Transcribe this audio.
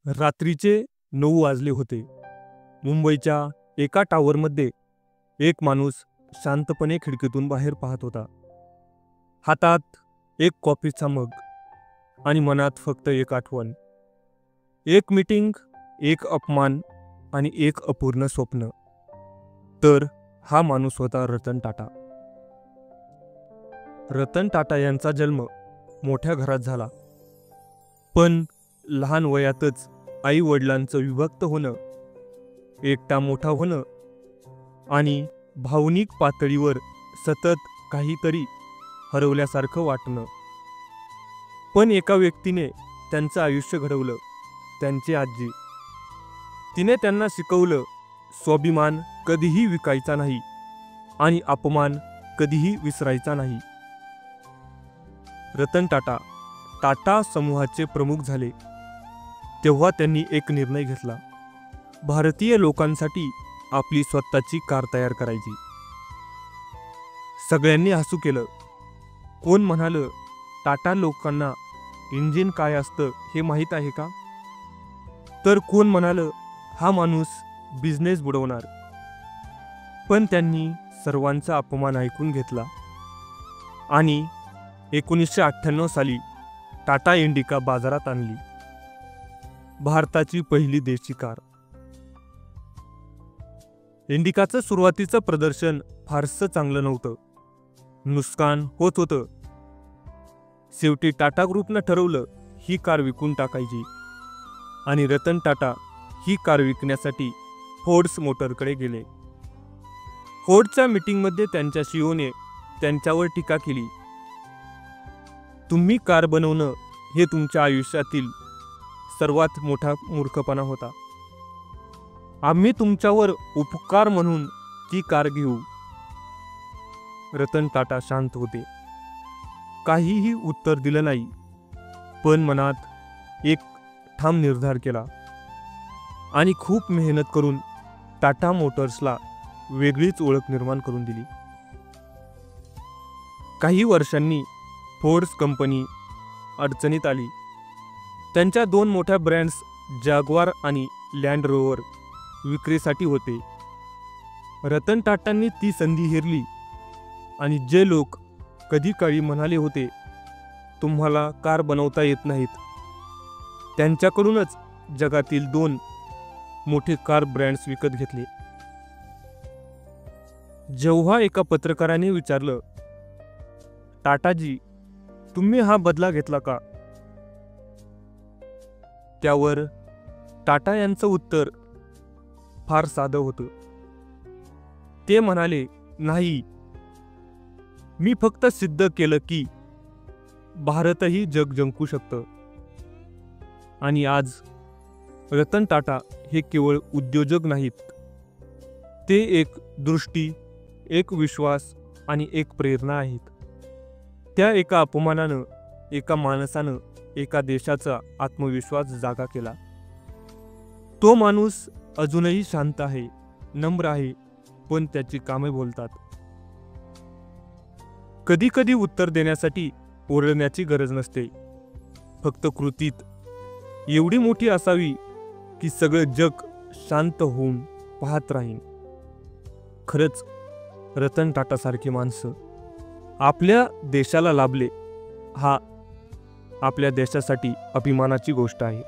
रात्रीचे 9 वाजले होते. मुंबईच्या एका टॉवरमध्ये एक माणूस शांतपणे खिडकीतून बाहेर पाहत होता. हातात एक कॉफीचा मग आणि मनात फक्त एक आठवण, एक मीटिंग, एक अपमान आणि एक अपूर्ण स्वप्न. तर हा माणूस होता रतन टाटा. रतन टाटा यांचा जन्म मोठ्या घरात झाला, पण लहान वयातच आई वडिलांचं विभक्त होणं, एकटा मोठा होणं आणि भावनिक पातळीवर सतत काहीतरी हरवल्यासारखं वाटणं. पण एका व्यक्तीने त्यांचं आयुष्य घडवलं, त्यांची आजी. तिने त्यांना शिकवलं, स्वाभिमान कधीही विकायचा नाही आणि अपमान कधीही विसरायचा नाही. रतन टाटा टाटा समूहाचे प्रमुख झाले तेव्हा त्यांनी एक निर्णय घेतला. भारतीय लोकांसाठी आपली स्वतःची कार तयार करायची. सगळ्यांनी हसू केलं. कोण म्हणालं, टाटा लोकांना इंजिन काय असतं हे माहीत आहे का? तर कोण म्हणालं, हा माणूस बिझनेस बुडवणार. पण त्यांनी सर्वांचा अपमान ऐकून घेतला आणि 1998 साली टाटा इंडिका बाजारात आणली, भारताची पहिली देशी कार. इंडिकाचं सुरुवातीचं प्रदर्शन फारसं चांगलं नव्हतं, नुकसान होत होतं. शेवटी टाटा ग्रुपनं ठरवलं ही कार विकून टाकायची आणि रतन टाटा ही कार विकण्यासाठी फोर्ड्स मोटरकडे गेले. फोर्डच्या मीटिंगमध्ये त्यांच्या सीईओने त्यांच्यावर टीका केली. तुम्ही कार बनवणं हे तुमच्या आयुष्यातील सर्वात मोठा मूर्खपणा होता. आम्ही तुमच्यावर उपकार म्हणून ती कार घेऊ. रतन टाटा शांत होते, काहीही उत्तर दिलं नाही, पण मनात एक ठाम निर्धार केला आणि खूप मेहनत करून टाटा मोटर्सला वेगळीच ओळख निर्माण करून दिली. काही वर्षांनी फोर्ड्स कंपनी अडचणीत आली. त्यांच्या 2 मोठ्या ब्रँड्स जॅग्वार आणि लँड रोव्हर विक्रीसाठी होते. रतन टाटांनी ती संधी हेरली आणि जे लोक कधी काळी म्हणाले होते तुम्हाला कार बनवता येत नाहीत, त्यांच्याकडूनच जगातील 2 मोठे कार ब्रँड्स विकत घेतले. जेव्हा एका पत्रकाराने विचारलं, टाटाजी तुम्ही हा बदला घेतला का? त्यावर टाटा यांचं उत्तर फार साधं होतं. ते म्हणाले, नाही, मी फक्त सिद्ध केलं की भारतही जग जिंकू शकतं. आणि आज रतन टाटा हे केवळ उद्योजक नाहीत, ते एक दृष्टी, एक विश्वास आणि एक प्रेरणा आहेत. त्या एका अपमानानं, एका माणसानं एका देशाचा आत्मविश्वास जागा केला. तो माणूस अजूनही शांत आहे, नम्र आहे, पण त्याची कामे बोलतात. कधी कधी उत्तर देण्यासाठी ओरडण्याची गरज नसते, फक्त कृतीत एवढी मोठी असावी की सगळं जग शांत होऊन पाहत राहील. खरंच रतन टाटासारखी माणसं आपल्या देशाला लाभले, हा आपल्या देशासाठी अभिमानाची गोष्ट आहे.